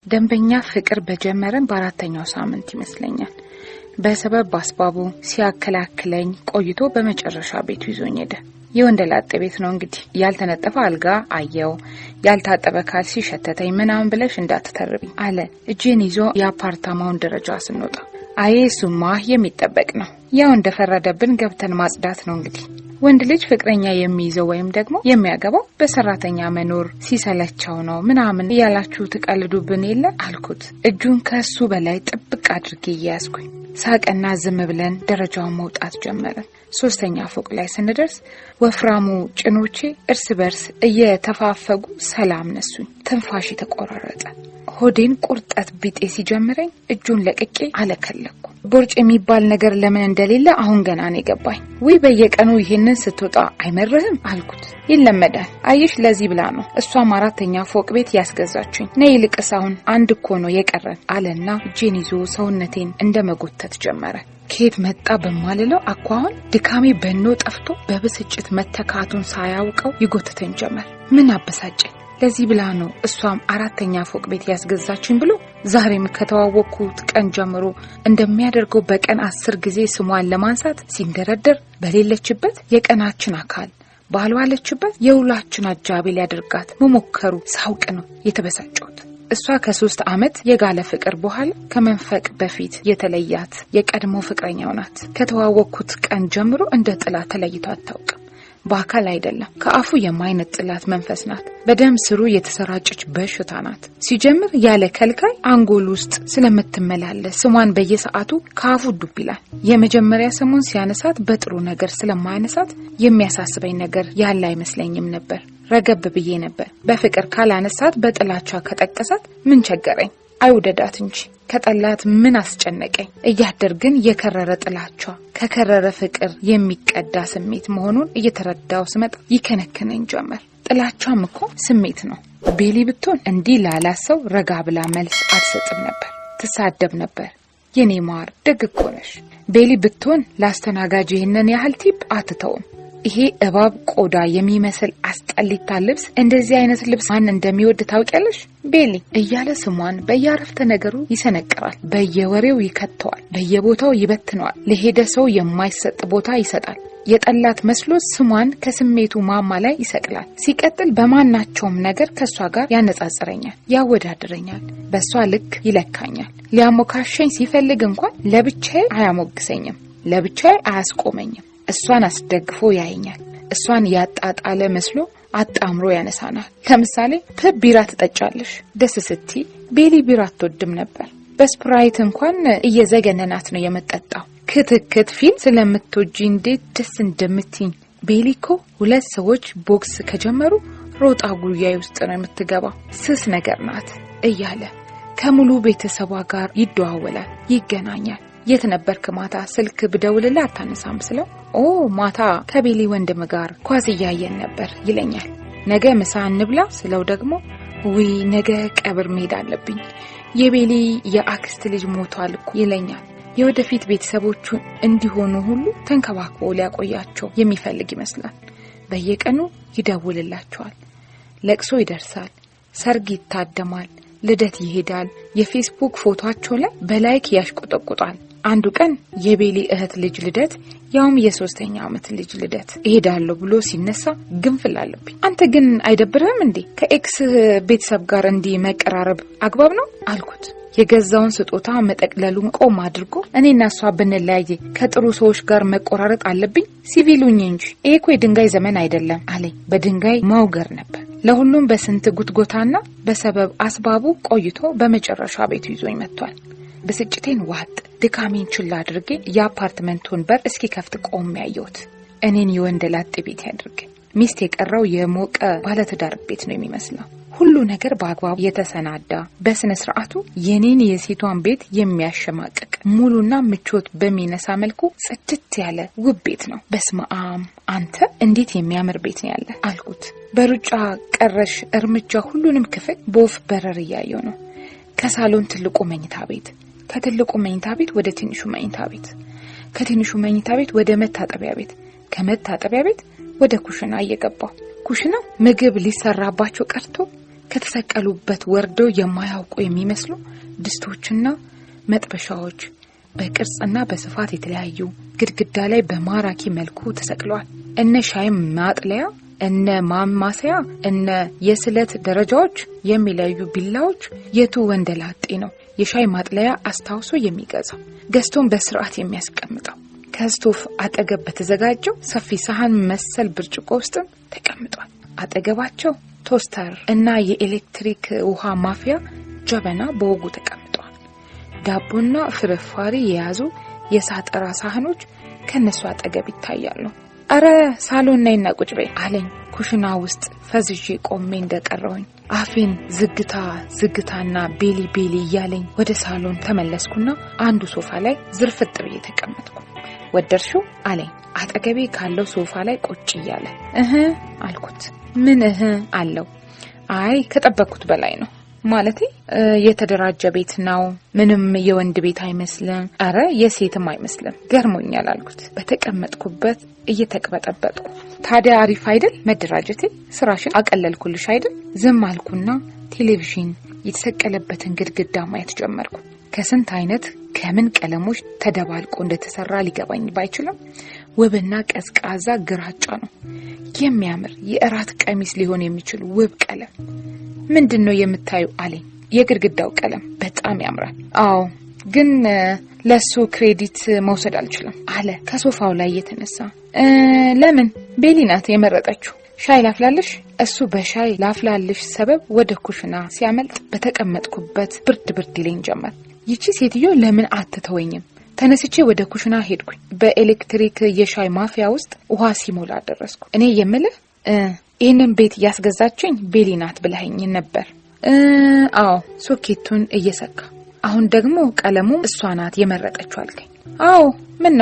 ደንበኛ ፍቅር በጀመረን በአራተኛው ሳምንት ይመስለኛል በሰበብ ባስባቡ ሲያከላክለኝ ቆይቶ በመጨረሻ ቤቱ ይዞኝ ሄደ። የወንደላጤ ቤት ነው እንግዲህ። ያልተነጠፈ አልጋ አየው፣ ያልታጠበ ካልሲ ሸተተኝ ምናምን ብለሽ እንዳትተርቢ አለ እጄን ይዞ የአፓርታማውን ደረጃ ስንወጣ። ሱማ የሚጠበቅ ነው። ያው እንደፈረደብን ገብተን ማጽዳት ነው እንግዲህ። ወንድ ልጅ ፍቅረኛ የሚይዘው ወይም ደግሞ የሚያገባው በሰራተኛ መኖር ሲሰለቸው ነው ምናምን እያላችሁ ተቀልዱብን የለ አልኩት። እጁን ከሱ በላይ ጥብቅ አድርጌ ያዝኩኝ። ሳቀና ዝም ብለን ደረጃውን መውጣት ጀመርን። ሶስተኛ ፎቅ ላይ ስንደርስ ወፍራሙ ጭኖቼ እርስ በርስ እየተፋፈጉ ሰላም ነሱኝ። ትንፋሽ ተቆራረጠ። ሆዴን ቁርጠት ቢጤ ሲጀምረኝ እጁን ለቅቄ አለከለኩ። ቦርጭ የሚባል ነገር ለምን እንደሌለ አሁን ገና ነው የገባኝ። ወይ በየቀኑ ይሄንን ስትወጣ አይመርህም አልኩት። ይለመዳል አየሽ፣ ለዚህ ብላ ነው እሷም አራተኛ ፎቅ ቤት ያስገዛችኝ። ነይ ይልቅስ አሁን አንድ እኮ ነው የቀረን አለና እጄን ይዞ ሰውነቴን እንደመጎተት ጀመረ። ከየት መጣ በማልለው አኳኋን ድካሜ በኖ ጠፍቶ በብስጭት መተካቱን ሳያውቀው ይጎተተኝ ጀመር። ምን አበሳጨኝ? ለዚህ ብላ ነው እሷም አራተኛ ፎቅ ቤት ያስገዛችኝ ብሎ ዛሬም ከተዋወቅኩት ቀን ጀምሮ እንደሚያደርገው በቀን 10 ጊዜ ስሟን ለማንሳት ሲንደረደር በሌለችበት የቀናችን አካል ባልዋለችበት የውላችን አጃቢ ሊያደርጋት መሞከሩ ሳውቅ ነው የተበሳጨሁት። እሷ ከ3 አመት የጋለ ፍቅር በኋላ ከመንፈቅ በፊት የተለያት የቀድሞ ፍቅረኛው ናት። ከተዋወቅኩት ቀን ጀምሮ እንደ ጥላ ተለይቶ አታውቅም። በአካል አይደለም ከአፉ የማይነጥላት መንፈስ ናት። በደም ስሩ የተሰራጨች በሽታ ናት። ሲጀምር ያለ ከልካይ አንጎል ውስጥ ስለምትመላለስ ስሟን በየሰዓቱ ከአፉ ዱብ ይላል። የመጀመሪያ ስሙን ሲያነሳት በጥሩ ነገር ስለማይነሳት የሚያሳስበኝ ነገር ያለ አይመስለኝም ነበር። ረገብ ብዬ ነበር። በፍቅር ካላነሳት በጥላቻ ከጠቀሳት ምን ቸገረኝ? አይውደዳት እንጂ ከጠላት ምን አስጨነቀኝ? እያደር ግን የከረረ ጥላቻ ከከረረ ፍቅር የሚቀዳ ስሜት መሆኑን እየተረዳው ስመጣ ይከነከነኝ ጀመር። ጥላቻም እኮ ስሜት ነው። ቤሊ ብትሆን እንዲህ ላላሰው ረጋ ብላ መልስ አትሰጥም ነበር፣ ትሳደብ ነበር። የኔ ማር ደግ እኮ ነሽ። ቤሊ ብትሆን ላስተናጋጅ ይሄንን ያህል ቲፕ አትተውም። ይሄ እባብ ቆዳ የሚመስል አስጠሊታ ልብስ፣ እንደዚህ አይነት ልብስ ማን እንደሚወድ ታውቂያለሽ? ቤሊ እያለ ስሟን በየአረፍተ ነገሩ ይሰነቅራል። በየወሬው ይከተዋል፣ በየቦታው ይበትነዋል። ለሄደ ሰው የማይሰጥ ቦታ ይሰጣል። የጠላት መስሎት ስሟን ከስሜቱ ማማ ላይ ይሰቅላል። ሲቀጥል በማናቸውም ነገር ከሷ ጋር ያነጻጽረኛል፣ ያወዳድረኛል፣ በሷ ልክ ይለካኛል። ሊያሞካሸኝ ሲፈልግ እንኳን ለብቻዬ አያሞግሰኝም፣ ለብቻዬ አያስቆመኝም። እሷን አስደግፎ ያየኛል። እሷን ያጣጣለ መስሎ አጣምሮ ያነሳናል። ለምሳሌ ቢራ ትጠጫለሽ ደስ ስትይ፣ ቤሊ ቢራ አትወድም ነበር። በስፕራይት እንኳን እየዘገነናት ነው የምትጠጣው። ክትክት ፊልም ስለምትወጂ እንዴት ደስ እንደምትኝ። ቤሊ እኮ 2 ሰዎች ቦክስ ከጀመሩ ሮጣ ጉያይ ውስጥ ነው የምትገባው። ስስ ነገር ናት እያለ ከሙሉ ቤተሰቧ ጋር ይደዋወላል፣ ይገናኛል። የት ነበርክ ማታ ስልክ ብደውልልህ አታነሳም ስለው ማታ ከቤሊ ወንድም ጋር ኳስ እያየን ነበር ይለኛል። ነገ ምሳ እንብላ ስለው ደግሞ ነገ ቀብር መሄድ አለብኝ፣ የቤሊ የአክስት ልጅ ሞቷል እኮ ይለኛል። የወደፊት ቤተሰቦቹ እንዲሆኑ ሁሉ ተንከባክቦ ሊያቆያቸው የሚፈልግ ይመስላል። በየቀኑ ይደውልላቸዋል። ለቅሶ ይደርሳል፣ ሰርግ ይታደማል፣ ልደት ይሄዳል። የፌስቡክ ፎቶአቸው ላይ በላይክ ያሽቆጠቁጣል። አንዱ ቀን የቤሊ እህት ልጅ ልደት፣ ያውም የ3ኛ አመት ልጅ ልደት እሄዳለሁ ብሎ ሲነሳ ግንፍል አለብኝ። አንተ ግን አይደብርህም እንዴ? ከኤክስ ቤተሰብ ጋር እንዲህ መቀራረብ አግባብ ነው አልኩት። የገዛውን ስጦታ መጠቅለሉን ቆም አድርጎ እኔና እሷ ብንለያይ ከጥሩ ሰዎች ጋር መቆራረጥ አለብኝ? ሲቪሉኝ እንጂ ይሄ እኮ የድንጋይ ዘመን አይደለም አለኝ። በድንጋይ ማውገር ነበር። ለሁሉም በስንት ጉትጎታና በሰበብ አስባቡ ቆይቶ በመጨረሻ ቤቱ ይዞኝ መጥቷል። ብስጭቴን ዋጥ ድካሜን ችላ አድርጌ የአፓርትመንቱን በር እስኪ ከፍት ቆም ያየሁት። እኔን የወንደላጤ ቤት ያድርግ። ሚስት የቀረው የሞቀ ባለትዳር ቤት ነው የሚመስለው። ሁሉ ነገር በአግባቡ የተሰናዳ በስነ ስርዓቱ የኔን የሴቷን ቤት የሚያሸማቅቅ ሙሉና ምቾት በሚነሳ መልኩ ጽድት ያለ ውብ ቤት ነው። በስመአብ አንተ እንዴት የሚያምር ቤት ነው ያለ አልኩት። በሩጫ ቀረሽ እርምጃ ሁሉንም ክፍል በወፍ በረር እያየው ነው። ከሳሎን ትልቁ መኝታ ቤት፣ ከትልቁ መኝታ ቤት ወደ ትንሹ መኝታ ቤት፣ ከትንሹ መኝታ ቤት ወደ መታጠቢያ ቤት፣ ከመታጠቢያ ቤት ወደ ኩሽና እየገባው ኩሽናው ምግብ ሊሰራባቸው ቀርቶ ከተሰቀሉበት ወርደው የማያውቁ የሚመስሉ ድስቶችና መጥበሻዎች በቅርጽና በስፋት የተለያዩ ግድግዳ ላይ በማራኪ መልኩ ተሰቅለዋል። እነ ሻይ ማጥለያ፣ እነ ማማሰያ፣ እነ የስለት ደረጃዎች የሚለዩ ቢላዎች የቱ ወንደላጤ ነው የሻይ ማጥለያ አስታውሶ የሚገዛው ገዝቶን በስርዓት የሚያስቀምጠው? ከስቶፍ አጠገብ በተዘጋጀው ሰፊ ሳህን መሰል ብርጭቆ ውስጥ ተቀምጧል። አጠገባቸው ቶስተር እና የኤሌክትሪክ ውሃ ማፍያ ጀበና በወጉ ተቀምጧል። ዳቦና ፍርፋሪ የያዙ የሳጠራ ሳህኖች ከነሱ አጠገብ ይታያሉ። አረ ሳሎን ነይና ቁጭ በይ አለኝ። ኩሽና ውስጥ ፈዝዤ ቆሜ እንደቀረውኝ አፌን ዝግታና ቤሊ እያለኝ ወደ ሳሎን ተመለስኩና አንዱ ሶፋ ላይ ዝርፍጥ ብዬ ተቀመጥኩ። ወደርሽው አለኝ አጠገቤ ካለው ሶፋ ላይ ቁጭ እያለ። አልኩት። ምን አለው? አይ ከጠበቅኩት በላይ ነው። ማለቴ የተደራጀ ቤት ነው። ምንም የወንድ ቤት አይመስልም። አረ የሴትም አይመስልም። ገርሞኛል አልኩት በተቀመጥኩበት እየተቀበጠበጥኩ። ታዲያ አሪፍ አይደል መደራጀቴ? ስራሽን አቀለልኩልሽ አይደል? ዝም አልኩና ቴሌቪዥን የተሰቀለበትን ግድግዳ ማየት ጀመርኩ። ከስንት አይነት ከምን ቀለሞች ተደባልቆ እንደተሰራ ሊገባኝ ባይችልም ውብና ቀዝቃዛ ግራጫ ነው። የሚያምር የእራት ቀሚስ ሊሆን የሚችል ውብ ቀለም። ምንድነው የምታዩ አለኝ። የግድግዳው ቀለም በጣም ያምራል። አዎ ግን ለሱ ክሬዲት መውሰድ አልችልም አለ ከሶፋው ላይ የተነሳ። ለምን? ቤሊ ናት የመረጠችው። ሻይ ላፍላልሽ? እሱ በሻይ ላፍላልሽ ሰበብ ወደ ኩሽና ሲያመልጥ በተቀመጥኩበት ብርድ ይለኝ ጀመር። ይቺ ሴትዮ ለምን አትተወኝም? ተነስቼ ወደ ኩሽና ሄድኩኝ። በኤሌክትሪክ የሻይ ማፍያ ውስጥ ውሃ ሲሞላ ደረስኩ። እኔ የምልህ ይህንን ቤት ያስገዛችኝ ቤሊ ናት ብለኸኝ ነበር? አዎ ሶኬቱን እየሰካ። አሁን ደግሞ ቀለሙ እሷ ናት የመረጠችው አልከኝ? አዎ ምን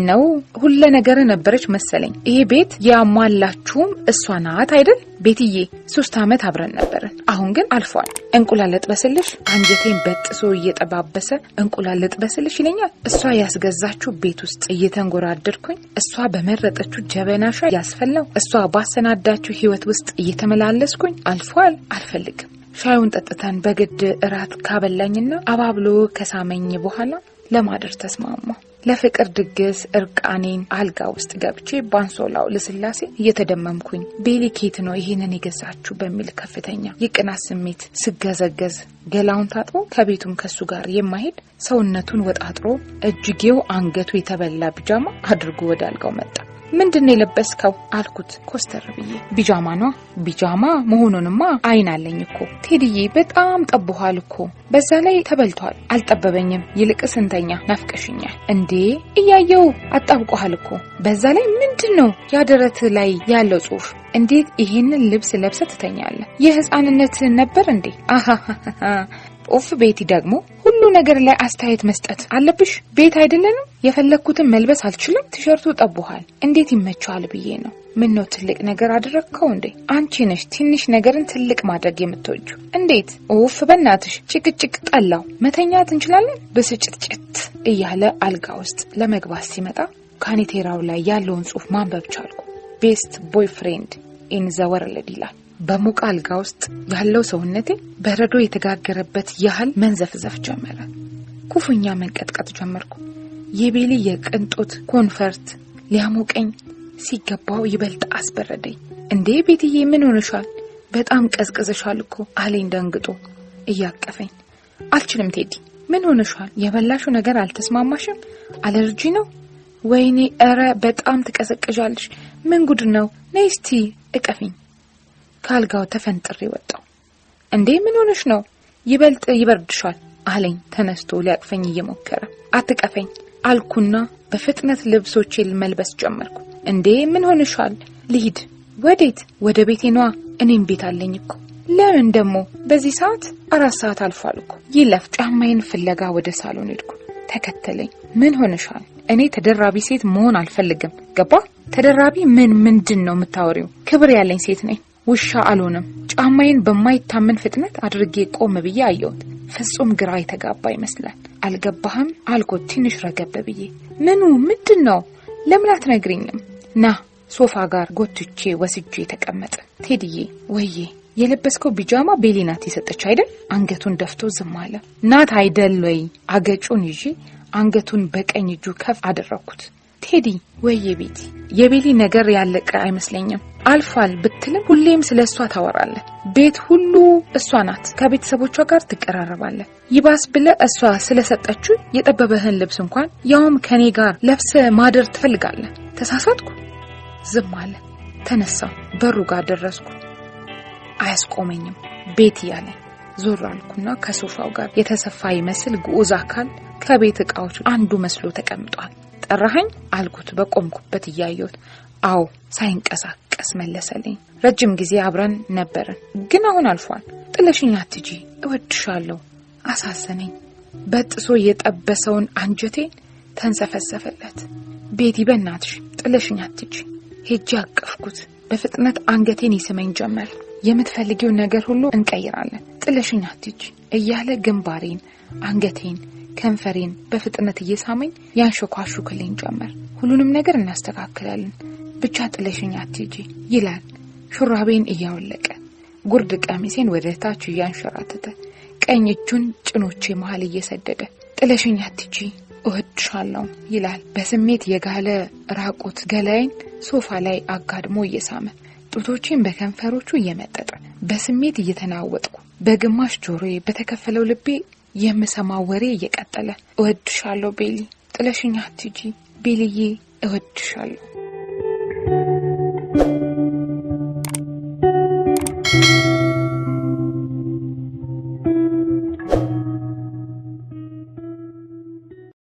ነው ሁሉ ነገር ነበረች መሰለኝ። ይሄ ቤት ያሟላችሁም እሷ ናት አይደል? ቤትዬ 3 አመት አብረን ነበርን። አሁን ግን አልፏል። እንቁላል ልጥበስልሽ? አንጀቴን በጥሶ እየጠባበሰ እንቁላል ልጥበስልሽ ይለኛል። እሷ ያስገዛችሁ ቤት ውስጥ እየተንጎራደርኩኝ፣ እሷ በመረጠችው ጀበና ሻይ ያስፈላው፣ እሷ ባሰናዳችሁ ህይወት ውስጥ እየተመላለስኩኝ አልፏል። አልፈልግም። ሻዩን ጠጥተን በግድ እራት ካበላኝና አባብሎ ከሳመኝ በኋላ ለማደር ተስማማ። ለፍቅር ድግስ እርቃኔን አልጋ ውስጥ ገብቼ ባንሶላው ለስላሴ እየተደመምኩኝ ቤሊ ኬት ነው ይሄንን የገዛችሁ በሚል ከፍተኛ የቅናት ስሜት ስገዘገዝ ገላውን ታጥቦ ከቤቱም ከሱ ጋር የማይሄድ ሰውነቱን ወጣጥሮ እጅጌው አንገቱ የተበላ ቢጃማ አድርጎ ወደ አልጋው መጣ። ምንድነው የለበስከው አልኩት ኮስተር ብዬ። ቢጃማ ነው። ቢጃማ መሆኑንማ አይናለኝ እኮ ቴዲዬ፣ በጣም ጠብኋል እኮ። በዛ ላይ ተበልቷል። አልጠበበኝም። ይልቅስ እንተኛ ናፍቀሽኛል። እንዴ እያየው አጣብቆሃል እኮ። በዛ ላይ ምንድነው ያደረት ላይ ያለው ጽሑፍ? እንዴት ይሄንን ልብስ ለብሰ ትተኛለህ? የህፃንነት ነበር እንዴ? አሃሃሃ ኦፍ ቤቲ ደግሞ ሁሉ ነገር ላይ አስተያየት መስጠት አለብሽ። ቤት አይደለንም? የፈለኩትን መልበስ አልችልም? ቲሸርቱ ጠብኋል። እንዴት ይመቻል ብዬ ነው። ምን ነው ትልቅ ነገር አደረግከው እንዴ? አንቺ ነሽ ትንሽ ነገርን ትልቅ ማድረግ የምትወጂው። እንዴት? ኦፍ በእናትሽ ጭቅጭቅ ጠላው። መተኛት እንችላለን? ብስጭትጭት እያለ አልጋ ውስጥ ለመግባት ሲመጣ ካኒቴራው ላይ ያለውን ጽሑፍ ማንበብ ቻልኩ። ቤስት ቦይፍሬንድ ኢን ዘ ወርልድ ይላል። በሙቅ አልጋ ውስጥ ያለው ሰውነቴ በረዶ የተጋገረበት ያህል መንዘፍዘፍ ጀመረ። ኩፉኛ መንቀጥቀጥ ጀመርኩ። የቤሊ የቅንጦት ኮንፈርት ሊያሞቀኝ ሲገባው ይበልጥ አስበረደኝ። እንዴ ቤትዬ ምን ሆነሻል? በጣም ቀዝቅዘሻል እኮ አለኝ ደንግጦ እያቀፈኝ። አልችልም ቴዲ። ምን ሆነሻል? የበላሽው ነገር አልተስማማሽም? አለርጂ ነው? ወይኔ ኧረ በጣም ትቀዘቅዣለሽ። ምን ጉድ ነው? ነይ እስቲ እቀፊኝ። ካልጋው ተፈንጥሬ ወጣው። እንዴ ምን ሆነሽ ነው? ይበልጥ ይበርድሻል አለኝ ተነስቶ ሊያቅፈኝ እየሞከረ። አትቀፈኝ አልኩና በፍጥነት ልብሶቼን መልበስ ጀመርኩ። እንዴ ምን ሆነሻል? ልሂድ። ወዴት? ወደ ቤቴ ነዋ። እኔም ቤት አለኝ እኮ። ለምን ደግሞ በዚህ ሰዓት? 4 ሰዓት አልፏል እኮ። ይለፍ። ጫማዬን ፍለጋ ወደ ሳሎን ሄድኩ። ተከተለኝ። ምን ሆነሻል? እኔ ተደራቢ ሴት መሆን አልፈልግም። ገባ? ተደራቢ ምንድን ነው የምታወሪው? ክብር ያለኝ ሴት ነኝ። ውሻ አልሆንም። ጫማዬን በማይታመን ፍጥነት አድርጌ ቆም ብዬ አየሁት። ፍጹም ግራ የተጋባ ይመስላል። አልገባህም አልኩት ትንሽ ረገብ ብዬ። ምንድነው? ለምን አትነግሪኝም? ና ሶፋ ጋር ጎትቼ ወስጄ ተቀመጠ። ቴዲዬ ወዬ የለበስከው ቢጃማ ቤሊ ናት የሰጠች አይደል? አንገቱን ደፍቶ ዝም አለ። ናት አይደል ወይ? አገጩን ይዤ አንገቱን በቀኝ እጁ ከፍ አደረኩት። ቴዲ ወይዬ ቤቲ፣ የቤሊ ነገር ያለቀ አይመስለኝም። አልፏል ብትልም ሁሌም ስለሷ ታወራለህ። ቤት ሁሉ እሷ ናት። ከቤተሰቦቿ ጋር ትቀራረባለህ። ይባስ ብለ እሷ ስለሰጠችው የጠበበህን ልብስ እንኳን ያውም ከኔ ጋር ለብሰ ማደር ትፈልጋለህ። ተሳሳትኩ? ዝም አለ። ተነሳው። በሩ ጋር ደረስኩ። አያስቆመኝም ቤት ያለኝ። ዞር አልኩና ከሶፋው ጋር የተሰፋ ይመስል ግዑዝ አካል ከቤት ዕቃዎች አንዱ መስሎ ተቀምጧል። ጠራኸኝ አልኩት በቆምኩበት እያየሁት። አዎ ሳይንቀሳቀስ መለሰልኝ። ረጅም ጊዜ አብረን ነበርን፣ ግን አሁን አልፏል። ጥለሽኝ አትጂ፣ እወድሻለሁ። አሳዘነኝ። በጥሶ የጠበሰውን አንጀቴን ተንሰፈሰፈለት። ቤቲ በእናትሽ ጥለሽኝ አትጂ። ሄጄ አቀፍኩት። በፍጥነት አንገቴን ይስመኝ ጀመር። የምትፈልጊው ነገር ሁሉ እንቀይራለን፣ ጥለሽኝ አትጂ እያለ ግንባሬን፣ አንገቴን፣ ከንፈሬን በፍጥነት እየሳመኝ ያንሾካሹክልኝ ጀመር። ሁሉንም ነገር እናስተካክላለን፣ ብቻ ጥለሽኝ አትጂ ይላል ሹራቤን እያወለቀ። ጉርድ ቀሚሴን ወደ ታች እያንሸራተተ ቀኝ እጁን ጭኖቼ መሃል እየሰደደ ጥለሽኝ አትጂ እወድሻለሁ ይላል። በስሜት የጋለ ራቁት ገላይን ሶፋ ላይ አጋድሞ እየሳመ ጡቶቼን በከንፈሮቹ እየመጠጠ በስሜት እየተናወጥኩ በግማሽ ጆሮዬ በተከፈለው ልቤ የምሰማው ወሬ እየቀጠለ እወድሻለሁ ቤሊ፣ ጥለሽኝ አትጂ ቤሊዬ፣ እወድሻለሁ